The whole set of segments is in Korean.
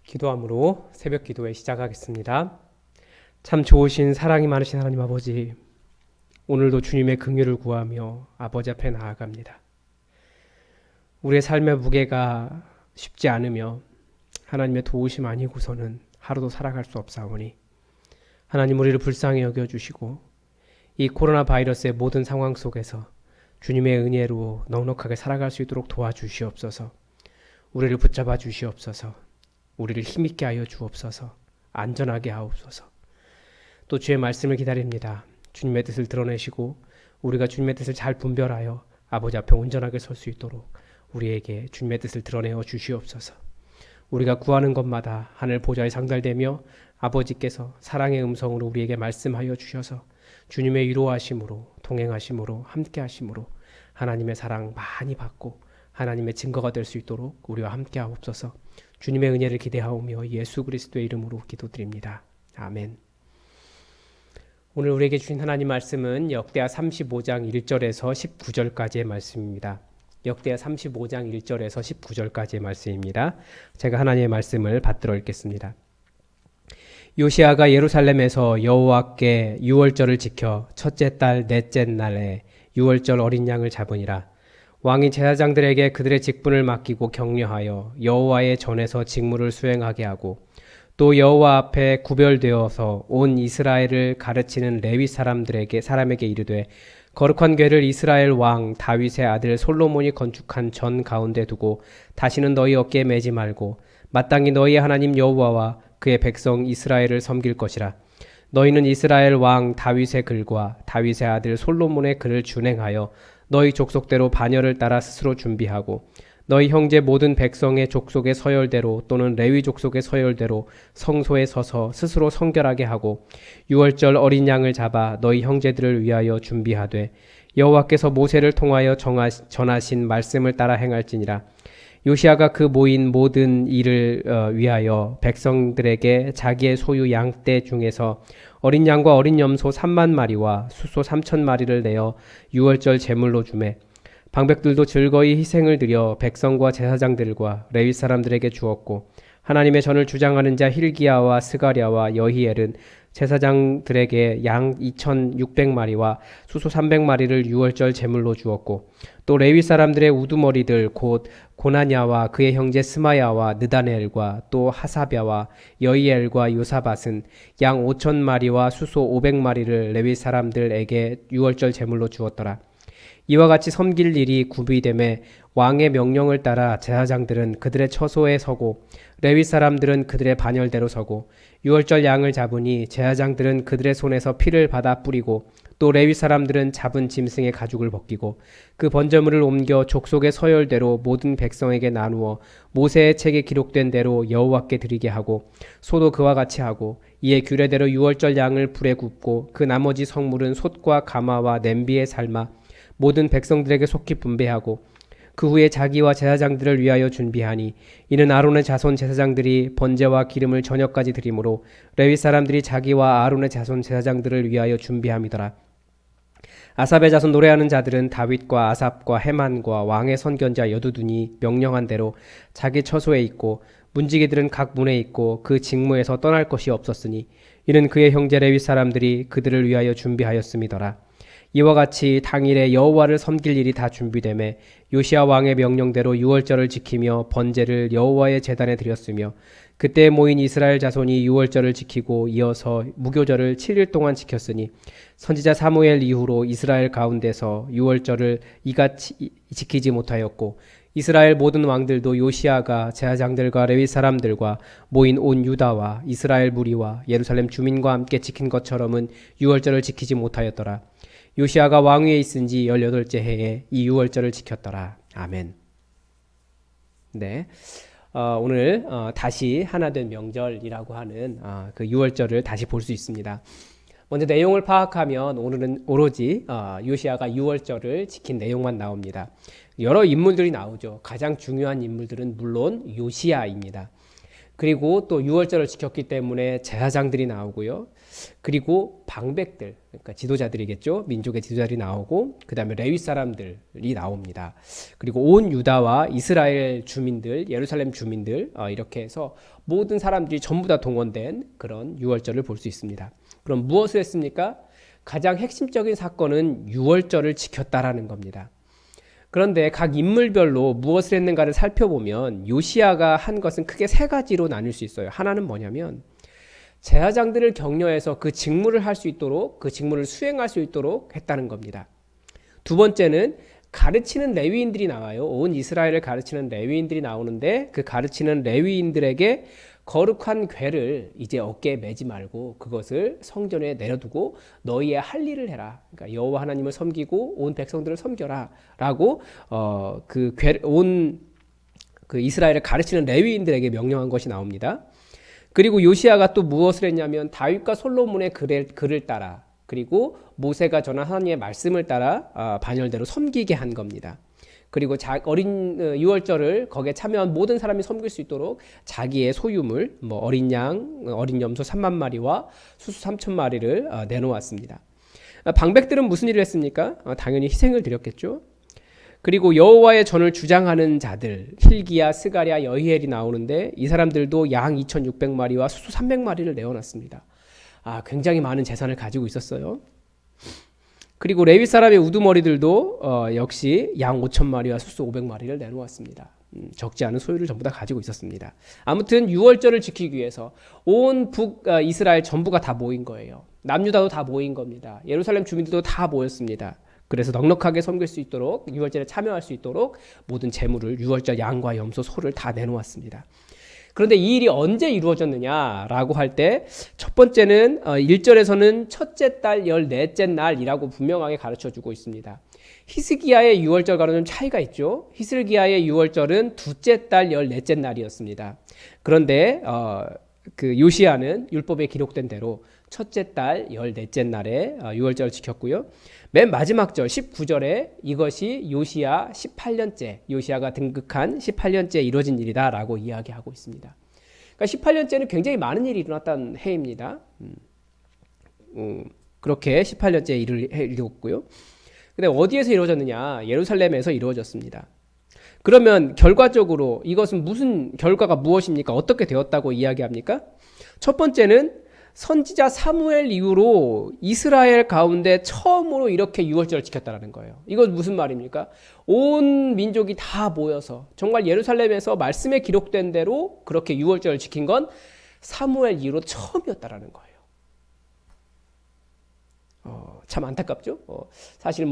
기도함으로 새벽 기도회 시작하겠습니다. 참 좋으신 사랑이 많으신 하나님 아버지, 오늘도 주님의 긍휼을 구하며 아버지 앞에 나아갑니다. 우리의 삶의 무게가 쉽지 않으며 하나님의 도우심 아니고서는 하루도 살아갈 수 없사오니 하나님 우리를 불쌍히 여겨주시고 이 코로나 바이러스의 모든 상황 속에서 주님의 은혜로 넉넉하게 살아갈 수 있도록 도와주시옵소서. 우리를 붙잡아 주시옵소서. 우리를 힘있게 하여 주옵소서. 안전하게 하옵소서. 또 주의 말씀을 기다립니다. 주님의 뜻을 드러내시고 우리가 주님의 뜻을 잘 분별하여 아버지 앞에 온전하게 설 수 있도록 우리에게 주님의 뜻을 드러내어 주시옵소서. 우리가 구하는 것마다 하늘 보좌에 상달되며 아버지께서 사랑의 음성으로 우리에게 말씀하여 주셔서 주님의 위로하심으로 동행하심으로 함께하심으로 하나님의 사랑 많이 받고 하나님의 증거가 될 수 있도록 우리와 함께 하옵소서. 주님의 은혜를 기대하오며 예수 그리스도의 이름으로 기도드립니다. 아멘. 오늘 우리에게 주신 하나님 말씀은 역대하 35장 1절에서 19절까지의 말씀입니다. 역대하 35장 1절에서 19절까지의 말씀입니다. 제가 하나님의 말씀을 받들어 읽겠습니다. 요시아가 예루살렘에서 여호와께 유월절을 지켜 첫째 달 넷째 날에 유월절 어린 양을 잡으니라. 왕이 제사장들에게 그들의 직분을 맡기고 격려하여 여호와의 전에서 직무를 수행하게 하고 또 여호와 앞에 구별되어서 온 이스라엘을 가르치는 레위 사람에게 이르되 거룩한 궤를 이스라엘 왕 다윗의 아들 솔로몬이 건축한 전 가운데 두고 다시는 너희 어깨에 매지 말고 마땅히 너희의 하나님 여호와와 그의 백성 이스라엘을 섬길 것이라. 너희는 이스라엘 왕 다윗의 글과 다윗의 아들 솔로몬의 글을 준행하여 너희 족속대로 반열을 따라 스스로 준비하고 너희 형제 모든 백성의 족속의 서열대로 또는 레위 족속의 서열대로 성소에 서서 스스로 성결하게 하고 유월절 어린 양을 잡아 너희 형제들을 위하여 준비하되 여호와께서 모세를 통하여 전하신 말씀을 따라 행할지니라. 요시아가 그 모인 모든 일을 위하여 백성들에게 자기의 소유 양떼 중에서 어린 양과 어린 염소 3만 마리와 숫소 3천 마리를 내어 유월절 제물로 주매 방백들도 즐거이 희생을 드려 백성과 제사장들과 레위 사람들에게 주었고 하나님의 전을 주장하는 자 힐기야와 스가랴와 여히엘은 제사장들에게 양 2,600마리와 수소 300마리를 유월절 제물로 주었고 또 레위 사람들의 우두머리들 곧 고나냐와 그의 형제 스마야와 느다넬과 또 하사랴와 여히엘과 요사밧은 양 5,000마리와 수소 500마리를 레위 사람들에게 유월절 제물로 주었더라. 이와 같이 섬길 일이 구비됨에 왕의 명령을 따라 제사장들은 그들의 처소에 서고 레위 사람들은 그들의 반열대로 서고 유월절 양을 잡으니 제사장들은 그들의 손에서 피를 받아 뿌리고 또 레위 사람들은 잡은 짐승의 가죽을 벗기고 그 번제물을 옮겨 족속의 서열대로 모든 백성에게 나누어 모세의 책에 기록된 대로 여호와께 드리게 하고 소도 그와 같이 하고 이에 규례대로 유월절 양을 불에 굽고 그 나머지 성물은 솥과 가마와 냄비에 삶아 모든 백성들에게 속히 분배하고 그 후에 자기와 제사장들을 위하여 준비하니 이는 아론의 자손 제사장들이 번제와 기름을 저녁까지 드리므로 레위 사람들이 자기와 아론의 자손 제사장들을 위하여 준비함이더라. 아삽의 자손 노래하는 자들은 다윗과 아삽과 헤만과 왕의 선견자 여두둔이 명령한 대로 자기 처소에 있고 문지기들은 각 문에 있고 그 직무에서 떠날 것이 없었으니 이는 그의 형제 레위 사람들이 그들을 위하여 준비하였음이더라. 이와 같이 당일에 여호와를 섬길 일이 다 준비되매 요시야 왕의 명령대로 유월절을 지키며 번제를 여호와의 제단에 드렸으며 그때 모인 이스라엘 자손이 유월절을 지키고 이어서 무교절을 7일 동안 지켰으니 선지자 사무엘 이후로 이스라엘 가운데서 유월절을 이같이 지키지 못하였고 이스라엘 모든 왕들도 요시야가 제사장들과 레위 사람들과 모인 온 유다와 이스라엘 무리와 예루살렘 주민과 함께 지킨 것처럼은 유월절을 지키지 못하였더라. 요시아가 왕위에 있은 지 18째 해에 이 유월절을 지켰더라. 아멘. 네. 오늘 다시 하나된 명절이라고 하는 그 유월절을 다시 볼 수 있습니다. 먼저 내용을 파악하면 오늘은 오로지 요시아가 유월절을 지킨 내용만 나옵니다. 여러 인물들이 나오죠. 가장 중요한 인물들은 물론 요시아입니다. 그리고 또 유월절을 지켰기 때문에 제사장들이 나오고요. 그리고 방백들, 그러니까 지도자들이겠죠. 민족의 지도자들이 나오고, 그 다음에 레위 사람들이 나옵니다. 그리고 온 유다와 이스라엘 주민들, 예루살렘 주민들, 이렇게 해서 모든 사람들이 전부 다 동원된 그런 유월절을 볼 수 있습니다. 그럼 무엇을 했습니까? 가장 핵심적인 사건은 유월절을 지켰다라는 겁니다. 그런데 각 인물별로 무엇을 했는가를 살펴보면 요시야가 한 것은 크게 세 가지로 나눌 수 있어요. 하나는 뭐냐면 제사장들을 격려해서 그 직무를 할 수 있도록, 그 직무를 수행할 수 있도록 했다는 겁니다. 두 번째는 가르치는 레위인들이 나와요. 온 이스라엘을 가르치는 레위인들이 나오는데 그 가르치는 레위인들에게 거룩한 궤를 이제 어깨에 매지 말고 그것을 성전에 내려두고 너희의 할 일을 해라. 그러니까 여호와 하나님을 섬기고 온 백성들을 섬겨라라고 그 이스라엘을 가르치는 레위인들에게 명령한 것이 나옵니다. 그리고 요시야가 또 무엇을 했냐면 다윗과 솔로몬의 글을 따라, 그리고 모세가 전한 하나님의 말씀을 따라 반열대로 섬기게 한 겁니다. 그리고 어린 유월절을 거기에 참여한 모든 사람이 섬길 수 있도록 자기의 소유물, 뭐 어린 양, 어린 염소 3만 마리와 수수 3천 마리를 내놓았습니다. 방백들은 무슨 일을 했습니까? 당연히 희생을 드렸겠죠. 그리고 여호와의 전을 주장하는 자들, hil기야, 스가랴, 여히엘이 나오는데 이 사람들도 양 2,600마리와 수수 300마리를 내어놨습니다. 굉장히 많은 재산을 가지고 있었어요. 그리고 레위 사람의 우두머리들도 역시 양 5,000마리와 수수 500마리를 내놓았습니다. 적지 않은 소유를 전부 다 가지고 있었습니다. 아무튼 유월절을 지키기 위해서 온 북이스라엘 전부가 다 모인 거예요. 남유다도 다 모인 겁니다. 예루살렘 주민들도 다 모였습니다. 그래서 넉넉하게 섬길 수 있도록, 유월절에 참여할 수 있도록 모든 재물을, 유월절 양과 염소, 소를 다 내놓았습니다. 그런데 이 일이 언제 이루어졌느냐라고 할 때 첫 번째는 1절에서는 첫째 달 14째 날이라고 분명하게 가르쳐주고 있습니다. 히스기야의 유월절과는 좀 차이가 있죠. 히스기야의 유월절은 둘째 달 14째 날이었습니다. 그런데 그 요시야는 율법에 기록된 대로 첫째 달 14째 날에 유월절을 지켰고요. 맨 마지막 절 19절에 이것이 요시야 18년째, 요시야가 등극한 18년째 이루어진 일이다라고 이야기하고 있습니다. 그러니까 18년째는 굉장히 많은 일이 일어났다는 해입니다. 그렇게 18년째 일을 이루었고요. 근데 어디에서 이루어졌느냐? 예루살렘에서 이루어졌습니다. 그러면 결과적으로 이것은 무슨 결과가 무엇입니까? 어떻게 되었다고 이야기합니까? 첫 번째는 선지자 사무엘 이후로 이스라엘 가운데 처음으로 이렇게 유월절을 지켰다는 거예요. 이건 무슨 말입니까? 온 민족이 다 모여서 정말 예루살렘에서 말씀에 기록된 대로 그렇게 유월절을 지킨 건 사무엘 이후로 처음이었다라는 거예요. 참 안타깝죠? 사실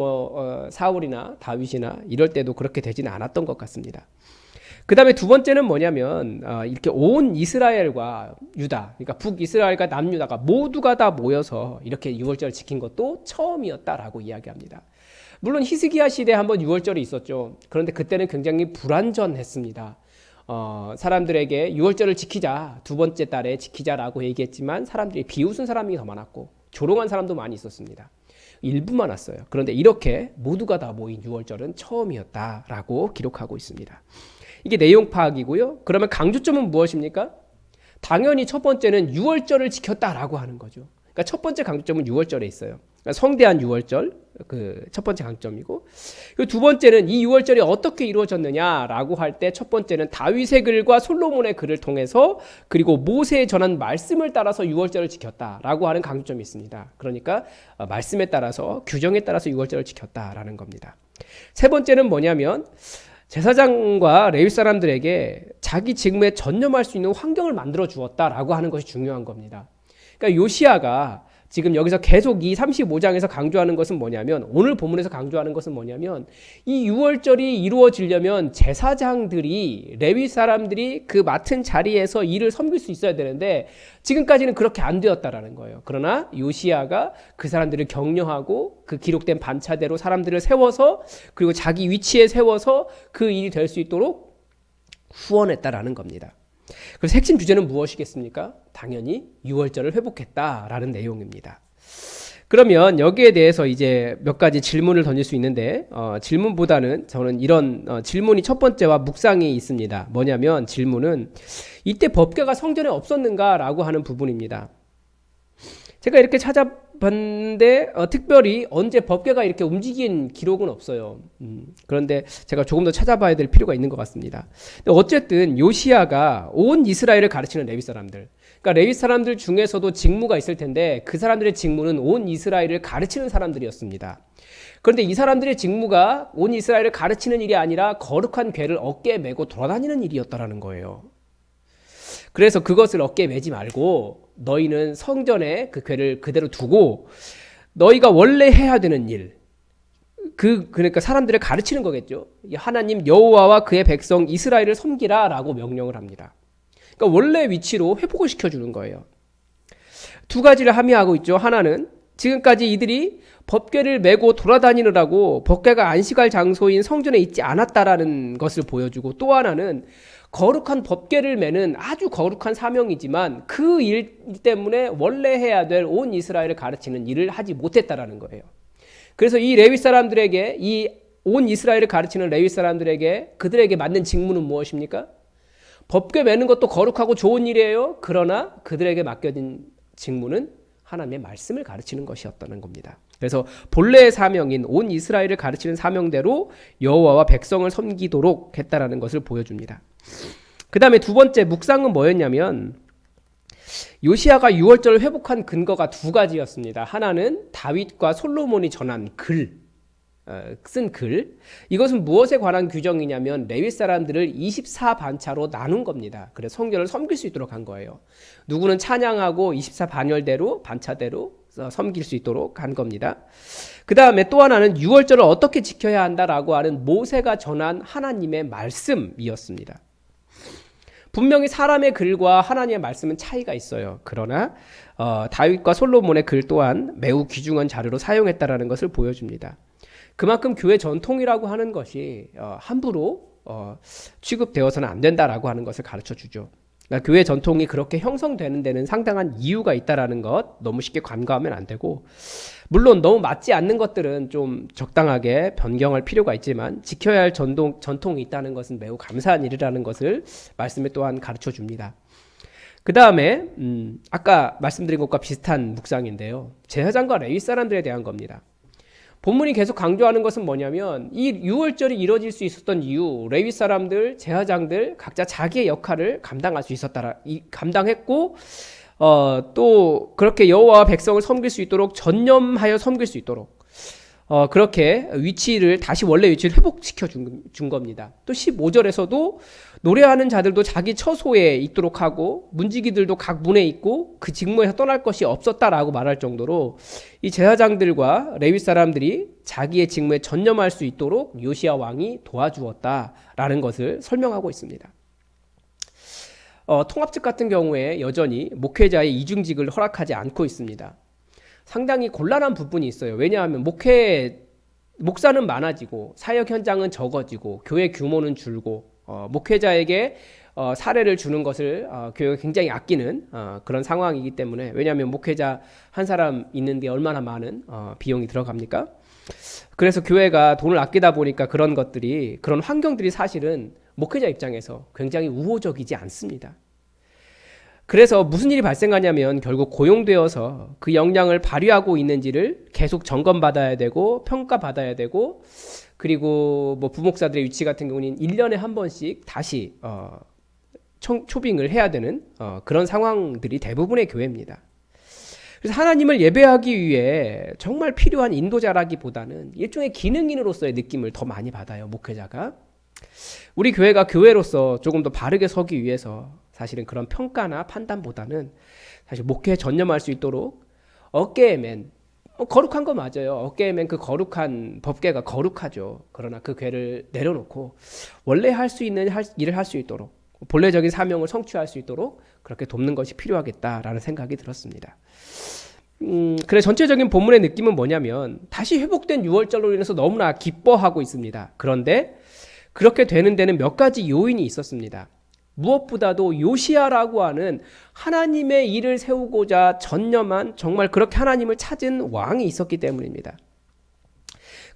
사울이나 다윗이나 이럴 때도 그렇게 되지는 않았던 것 같습니다. 그 다음에 두 번째는 뭐냐면 이렇게 온 이스라엘과 유다, 그러니까 북이스라엘과 남유다가 모두가 다 모여서 이렇게 유월절을 지킨 것도 처음이었다라고 이야기합니다. 물론 히스기야 시대에 한번 유월절이 있었죠. 그런데 그때는 굉장히 불완전했습니다. 사람들에게 유월절을 지키자, 두 번째 달에 지키자라고 얘기했지만 사람들이 비웃은 사람이 더 많았고 조롱한 사람도 많이 있었습니다. 일부만 왔어요. 그런데 이렇게 모두가 다 모인 유월절은 처음이었다라고 기록하고 있습니다. 이게 내용 파악이고요. 그러면 강조점은 무엇입니까? 당연히 첫 번째는 유월절을 지켰다라고 하는 거죠. 그러니까 첫 번째 강조점은 유월절에 있어요. 그러니까 성대한 유월절, 그 첫 번째 강점이고, 그리고 두 번째는 이 유월절이 어떻게 이루어졌느냐라고 할 때 첫 번째는 다윗의 글과 솔로몬의 글을 통해서 그리고 모세에 전한 말씀을 따라서 유월절을 지켰다라고 하는 강조점이 있습니다. 그러니까 말씀에 따라서 규정에 따라서 유월절을 지켰다라는 겁니다. 세 번째는 뭐냐면 제사장과 레위 사람들에게 자기 직무에 전념할 수 있는 환경을 만들어 주었다라고 하는 것이 중요한 겁니다. 그러니까 요시야가 지금 여기서 계속 이 35장에서 강조하는 것은 뭐냐면, 오늘 본문에서 강조하는 것은 뭐냐면, 이 유월절이 이루어지려면 제사장들이, 레위 사람들이 그 맡은 자리에서 일을 섬길 수 있어야 되는데 지금까지는 그렇게 안 되었다라는 거예요. 그러나 요시야가 그 사람들을 격려하고 그 기록된 반차대로 사람들을 세워서 그리고 자기 위치에 세워서 그 일이 될 수 있도록 후원했다라는 겁니다. 그래서 핵심 주제는 무엇이겠습니까? 당연히 유월절을 회복했다라는 내용입니다. 그러면 여기에 대해서 이제 몇 가지 질문을 던질 수 있는데 질문보다는 저는 이런 질문이 첫 번째와 묵상이 있습니다. 뭐냐면 질문은 이때 법궤가 성전에 없었는가라고 하는 부분입니다. 제가 이렇게 찾아봤는데 특별히 언제 법궤가 이렇게 움직인 기록은 없어요. 그런데 제가 조금 더 찾아봐야 될 필요가 있는 것 같습니다. 어쨌든 요시야가 온 이스라엘을 가르치는 레위 사람들, 그러니까 레위 사람들 중에서도 직무가 있을 텐데 그 사람들의 직무는 온 이스라엘을 가르치는 사람들이었습니다. 그런데 이 사람들의 직무가 온 이스라엘을 가르치는 일이 아니라 거룩한 궤를 어깨에 메고 돌아다니는 일이었다라는 거예요. 그래서 그것을 어깨에 메지 말고 너희는 성전에 그 궤를 그대로 두고 너희가 원래 해야 되는 일, 그러니까 사람들을 가르치는 거겠죠. 하나님 여호와와 그의 백성 이스라엘을 섬기라라고 명령을 합니다. 그러니까 원래 위치로 회복을 시켜주는 거예요. 두 가지를 함의하고 있죠. 하나는 지금까지 이들이 법궤를 메고 돌아다니느라고 법궤가 안식할 장소인 성전에 있지 않았다라는 것을 보여주고, 또 하나는 거룩한 법궤를 메는 아주 거룩한 사명이지만 그 일 때문에 원래 해야 될 온 이스라엘을 가르치는 일을 하지 못했다라는 거예요. 그래서 이 레위 사람들에게, 이 온 이스라엘을 가르치는 레위 사람들에게 그들에게 맞는 직무는 무엇입니까? 법궤 메는 것도 거룩하고 좋은 일이에요. 그러나 그들에게 맡겨진 직무는 하나님의 말씀을 가르치는 것이었다는 겁니다. 그래서 본래의 사명인 온 이스라엘을 가르치는 사명대로 여호와와 백성을 섬기도록 했다라는 것을 보여줍니다. 그 다음에 두 번째 묵상은 뭐였냐면, 요시야가 유월절을 회복한 근거가 두 가지였습니다. 하나는 다윗과 솔로몬이 전한 쓴 글. 이것은 무엇에 관한 규정이냐면 레위 사람들을 24반차로 나눈 겁니다. 그래서 성전을 섬길 수 있도록 한 거예요. 누구는 찬양하고 24반열대로 반차대로 섬길 수 있도록 한 겁니다. 그 다음에 또 하나는 유월절을 어떻게 지켜야 한다라고 하는 모세가 전한 하나님의 말씀이었습니다. 분명히 사람의 글과 하나님의 말씀은 차이가 있어요. 그러나 다윗과 솔로몬의 글 또한 매우 귀중한 자료로 사용했다라는 것을 보여줍니다. 그만큼 교회 전통이라고 하는 것이 함부로 취급되어서는 안 된다라고 하는 것을 가르쳐주죠. 그러니까 교회 전통이 그렇게 형성되는 데는 상당한 이유가 있다라는 것 너무 쉽게 간과하면 안 되고, 물론 너무 맞지 않는 것들은 좀 적당하게 변경할 필요가 있지만 지켜야 할 전통이 있다는 것은 매우 감사한 일이라는 것을 말씀에 또한 가르쳐줍니다. 그 다음에 아까 말씀드린 것과 비슷한 묵상인데요. 제사장과 레위 사람들에 대한 겁니다. 본문이 계속 강조하는 것은 뭐냐면 이 유월절이 이루어질 수 있었던 이유, 레위 사람들, 제사장들 각자 자기의 역할을 감당할 수 감당했고 또 그렇게 여호와와 백성을 섬길 수 있도록 전념하여 섬길 수 있도록 그렇게 위치를 다시 원래 위치를 회복시켜 준 겁니다. 또 15절에서도 노래하는 자들도 자기 처소에 있도록 하고 문지기들도 각 문에 있고 그 직무에서 떠날 것이 없었다라고 말할 정도로 이 제사장들과 레위 사람들이 자기의 직무에 전념할 수 있도록 요시야 왕이 도와주었다라는 것을 설명하고 있습니다. 통합측 같은 경우에 여전히 목회자의 이중직을 허락하지 않고 있습니다. 상당히 곤란한 부분이 있어요. 왜냐하면 목사는 많아지고 사역 현장은 적어지고 교회 규모는 줄고 목회자에게 사례를 주는 것을 교회가 굉장히 아끼는 그런 상황이기 때문에, 왜냐하면 목회자 한 사람 있는데 얼마나 많은 비용이 들어갑니까? 그래서 교회가 돈을 아끼다 보니까 그런 환경들이 사실은 목회자 입장에서 굉장히 우호적이지 않습니다. 그래서 무슨 일이 발생하냐면 결국 고용되어서 그 역량을 발휘하고 있는지를 계속 점검받아야 되고 평가받아야 되고, 그리고 뭐 부목사들의 위치 같은 경우는 1년에 한 번씩 다시 초빙을 해야 되는 그런 상황들이 대부분의 교회입니다. 그래서 하나님을 예배하기 위해 정말 필요한 인도자라기보다는 일종의 기능인으로서의 느낌을 더 많이 받아요, 목회자가. 우리 교회가 교회로서 조금 더 바르게 서기 위해서 사실은 그런 평가나 판단보다는 사실 목회에 전념할 수 있도록 어깨에 맨, 거룩한 거 맞아요. 어깨에 맨 그 거룩한 법궤가 거룩하죠. 그러나 그 궤를 내려놓고 원래 할 수 있는 일을 할 수 있도록, 본래적인 사명을 성취할 수 있도록 그렇게 돕는 것이 필요하겠다라는 생각이 들었습니다. 그래 전체적인 본문의 느낌은 뭐냐면 다시 회복된 유월절로 인해서 너무나 기뻐하고 있습니다. 그런데 그렇게 되는 데는 몇 가지 요인이 있었습니다. 무엇보다도 요시야라고 하는 하나님의 일을 세우고자 전념한 정말 그렇게 하나님을 찾은 왕이 있었기 때문입니다.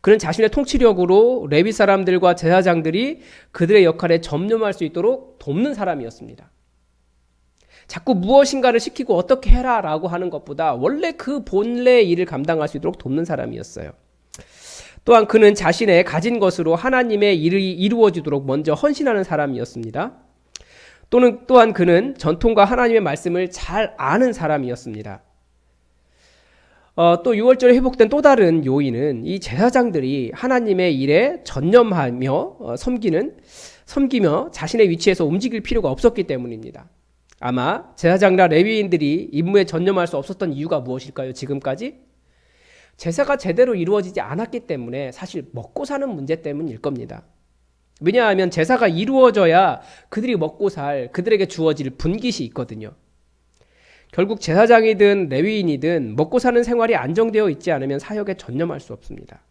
그는 자신의 통치력으로 레위 사람들과 제사장들이 그들의 역할에 전념할 수 있도록 돕는 사람이었습니다. 자꾸 무엇인가를 시키고 어떻게 해라 라고 하는 것보다 원래 그 본래의 일을 감당할 수 있도록 돕는 사람이었어요. 또한 그는 자신의 가진 것으로 하나님의 일이 이루어지도록 먼저 헌신하는 사람이었습니다. 또한 그는 전통과 하나님의 말씀을 잘 아는 사람이었습니다. 또 6월절에 회복된 또 다른 요인은 이 제사장들이 하나님의 일에 전념하며 섬기며 자신의 위치에서 움직일 필요가 없었기 때문입니다. 아마 제사장이나 레위인들이 임무에 전념할 수 없었던 이유가 무엇일까요? 지금까지? 제사가 제대로 이루어지지 않았기 때문에 사실 먹고 사는 문제 때문일 겁니다. 왜냐하면 제사가 이루어져야 그들이 먹고 살 그들에게 주어질 분깃이 있거든요. 결국 제사장이든 레위인이든 먹고 사는 생활이 안정되어 있지 않으면 사역에 전념할 수 없습니다.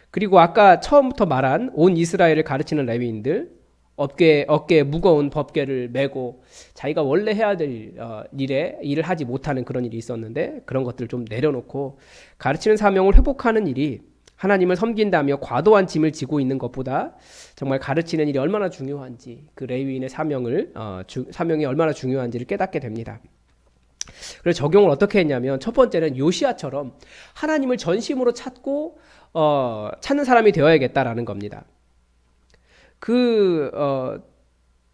그리고 아까 처음부터 말한 온 이스라엘을 가르치는 레위인들, 어깨에 무거운 법궤를 메고 자기가 원래 해야 될 일을 하지 못하는 그런 일이 있었는데 그런 것들을 좀 내려놓고 가르치는 사명을 회복하는 일이 하나님을 섬긴다며 과도한 짐을 지고 있는 것보다 정말 가르치는 일이 얼마나 중요한지 그 레위인의 사명이 얼마나 중요한지를 깨닫게 됩니다. 그래서 적용을 어떻게 했냐면 첫 번째는 요시야처럼 하나님을 전심으로 찾고 찾는 사람이 되어야겠다라는 겁니다.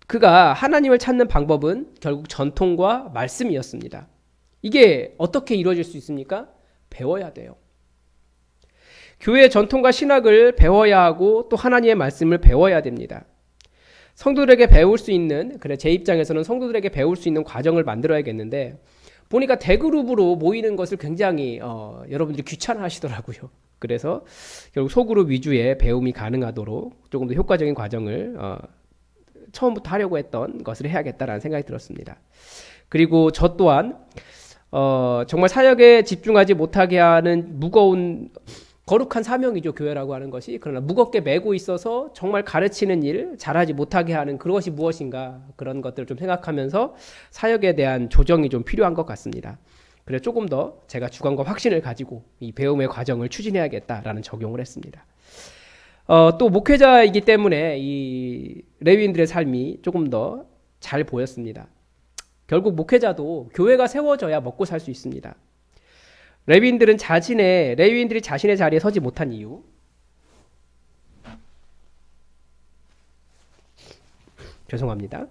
그가 하나님을 찾는 방법은 결국 전통과 말씀이었습니다. 이게 어떻게 이루어질 수 있습니까? 배워야 돼요. 교회의 전통과 신학을 배워야 하고 또 하나님의 말씀을 배워야 됩니다. 성도들에게 배울 수 있는, 제 입장에서는 성도들에게 배울 수 있는 과정을 만들어야겠는데 보니까 대그룹으로 모이는 것을 굉장히 여러분들이 귀찮아하시더라고요. 그래서 결국 소그룹 위주의 배움이 가능하도록 조금 더 효과적인 과정을 처음부터 하려고 했던 것을 해야겠다라는 생각이 들었습니다. 그리고 저 또한 정말 사역에 집중하지 못하게 하는 무거운 거룩한 사명이죠. 교회라고 하는 것이. 그러나 무겁게 메고 있어서 정말 가르치는 일 잘하지 못하게 하는 그것이 무엇인가 그런 것들을 좀 생각하면서 사역에 대한 조정이 좀 필요한 것 같습니다. 그래서 조금 더 제가 주관과 확신을 가지고 이 배움의 과정을 추진해야겠다라는 적용을 했습니다. 또 목회자이기 때문에 이 레위인들의 삶이 조금 더 잘 보였습니다. 결국 목회자도 교회가 세워져야 먹고 살 수 있습니다. 레위인들이 자신의 자리에 서지 못한 이유, 죄송합니다.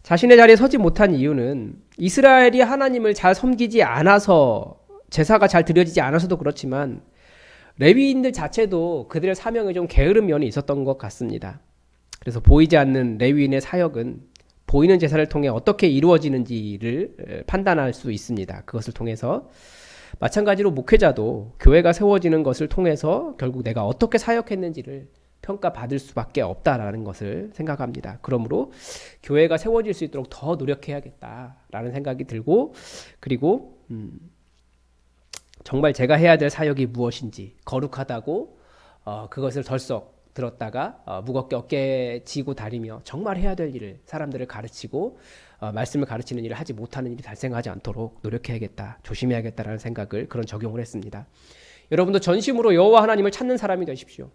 자신의 자리에 서지 못한 이유는 이스라엘이 하나님을 잘 섬기지 않아서 제사가 잘 드려지지 않아서도 그렇지만 레위인들 자체도 그들의 사명에 좀 게으른 면이 있었던 것 같습니다. 그래서 보이지 않는 레위인의 사역은 보이는 제사를 통해 어떻게 이루어지는지를 판단할 수 있습니다. 그것을 통해서 마찬가지로 목회자도 교회가 세워지는 것을 통해서 결국 내가 어떻게 사역했는지를 평가받을 수밖에 없다라는 것을 생각합니다. 그러므로 교회가 세워질 수 있도록 더 노력해야겠다라는 생각이 들고 그리고 정말 제가 해야 될 사역이 무엇인지 거룩하다고 그것을 덜썩 들었다가 무겁게 어깨에 지고 다니며 정말 해야 될 일을 사람들을 가르치고 말씀을 가르치는 일을 하지 못하는 일이 발생하지 않도록 노력해야겠다, 조심해야겠다라는 생각을 그런 적용을 했습니다. 여러분도 전심으로 여호와 하나님을 찾는 사람이 되십시오.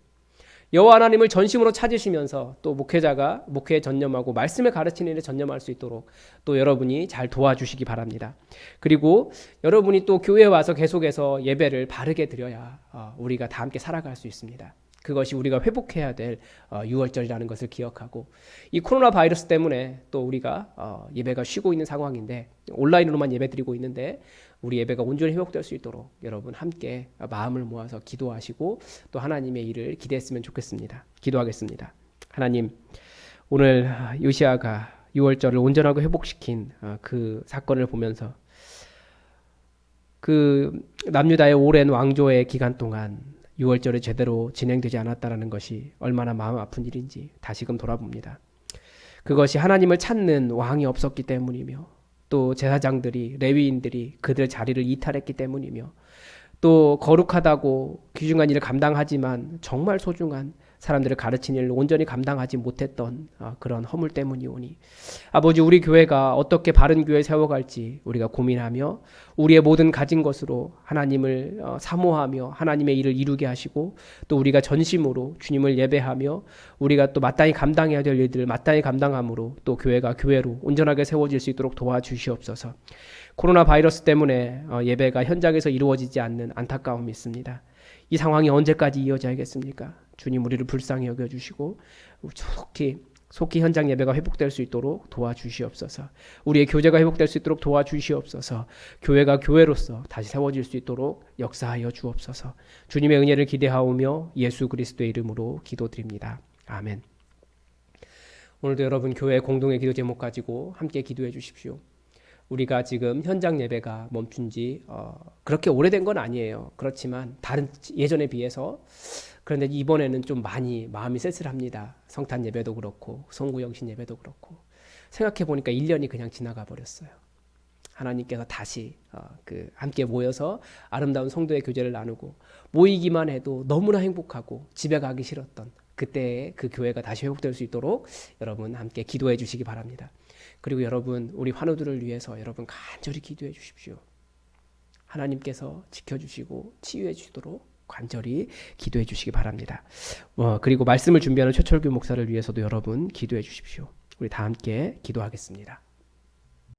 여호와 하나님을 전심으로 찾으시면서 또 목회자가 목회에 전념하고 말씀을 가르치는 일에 전념할 수 있도록 또 여러분이 잘 도와주시기 바랍니다. 그리고 여러분이 또 교회에 와서 계속해서 예배를 바르게 드려야 우리가 다 함께 살아갈 수 있습니다. 그것이 우리가 회복해야 될 6월절이라는 것을 기억하고 이 코로나 바이러스 때문에 또 우리가 예배가 쉬고 있는 상황인데 온라인으로만 예배드리고 있는데 우리 예배가 온전히 회복될 수 있도록 여러분 함께 마음을 모아서 기도하시고 또 하나님의 일을 기대했으면 좋겠습니다. 기도하겠습니다. 하나님, 오늘 요시야가 6월절을 온전하게 회복시킨 그 사건을 보면서 그 남유다의 오랜 왕조의 기간 동안 6월절이 제대로 진행되지 않았다는 것이 얼마나 마음 아픈 일인지 다시금 돌아봅니다. 그것이 하나님을 찾는 왕이 없었기 때문이며 또 제사장들이 레위인들이 그들의 자리를 이탈했기 때문이며 또 거룩하다고 귀중한 일을 감당하지만 정말 소중한 사람들을 가르친 일을 온전히 감당하지 못했던 그런 허물 때문이오니 아버지 우리 교회가 어떻게 바른 교회 세워갈지 우리가 고민하며 우리의 모든 가진 것으로 하나님을 사모하며 하나님의 일을 이루게 하시고 또 우리가 전심으로 주님을 예배하며 우리가 또 마땅히 감당해야 될 일들을 마땅히 감당함으로 또 교회가 교회로 온전하게 세워질 수 있도록 도와주시옵소서. 코로나 바이러스 때문에 예배가 현장에서 이루어지지 않는 안타까움이 있습니다. 이 상황이 언제까지 이어져야겠습니까? 주님 우리를 불쌍히 여겨주시고 속히 현장 예배가 회복될 수 있도록 도와주시옵소서. 우리의 교제가 회복될 수 있도록 도와주시옵소서. 교회가 교회로서 다시 세워질 수 있도록 역사하여 주옵소서. 주님의 은혜를 기대하오며 예수 그리스도의 이름으로 기도드립니다. 아멘. 오늘도 여러분 교회 공동의 기도 제목 가지고 함께 기도해 주십시오. 우리가 지금 현장 예배가 멈춘 지 그렇게 오래된 건 아니에요. 그렇지만 다른 예전에 비해서 그런데 이번에는 좀 많이 마음이 쓸쓸합니다. 성탄 예배도 그렇고 송구영신 예배도 그렇고 생각해 보니까 1년이 그냥 지나가 버렸어요. 하나님께서 다시 함께 모여서 아름다운 성도의 교제를 나누고 모이기만 해도 너무나 행복하고 집에 가기 싫었던 그때의 그 교회가 다시 회복될 수 있도록 여러분 함께 기도해 주시기 바랍니다. 그리고 여러분 우리 환우들을 위해서 여러분 간절히 기도해 주십시오. 하나님께서 지켜주시고 치유해 주시도록 간절히 기도해 주시기 바랍니다. 그리고 말씀을 준비하는 최철규 목사를 위해서도 여러분 기도해 주십시오. 우리 다 함께 기도하겠습니다.